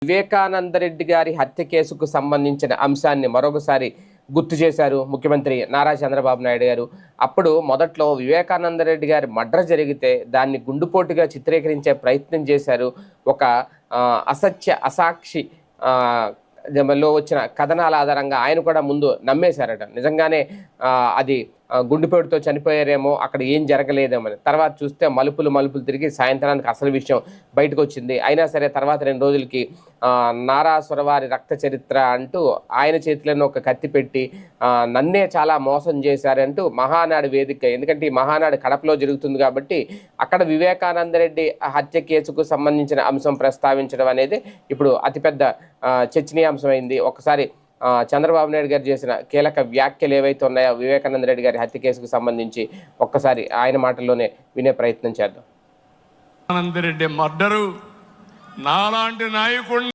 వివేకానంద రెడ్డి గారి హత్య కేసుకు సంబంధించిన అంశాన్ని మరొకసారి గుర్తు చేశారు ముఖ్యమంత్రి నారా చంద్రబాబు నాయుడు గారు. అప్పుడు మొదట్లో వివేకానంద రెడ్డి గారి మర్డర్ జరిగితే దాన్ని గుండుపోటుగా చిత్రీకరించే ప్రయత్నం చేశారు. ఒక అసత్య అసాక్షి లో వచ్చిన కథనాల ఆధారంగా ఆయన కూడా ముందు నమ్మేశారట. నిజంగానే అది గుండెపోటుతో చనిపోయారేమో, అక్కడ ఏం జరగలేదేమో. తర్వాత చూస్తే మలుపులు తిరిగి సాయంత్రానికి అసలు విషయం బయటకు వచ్చింది. అయినా సరే తర్వాత 2 రోజులకి నారాసురవారి రక్త చరిత్ర అంటూ ఆయన చేతిలోనే ఒక కత్తి పెట్టి నన్నే చాలా మోసం చేశారంటూ మహానాడు వేదిక, ఎందుకంటే ఈ మహానాడు కడపలో జరుగుతుంది కాబట్టి అక్కడ వివేకానంద రెడ్డి హత్య కేసుకు సంబంధించిన అంశం ప్రస్తావించడం అనేది ఇప్పుడు అతిపెద్ద చర్చనీయాంశమైంది. ఒకసారి చంద్రబాబు నాయుడు గారు చేసిన కీలక వ్యాఖ్యలు ఏవైతే ఉన్నాయో వివేకానంద రెడ్డి గారి హత్య కేసుకు సంబంధించి ఒక్కసారి ఆయన మాటల్లోనే వినే ప్రయత్నం చేద్దాం. వివేకానంద రెడ్డి మర్డరు నాలాంటి నాయకుడిని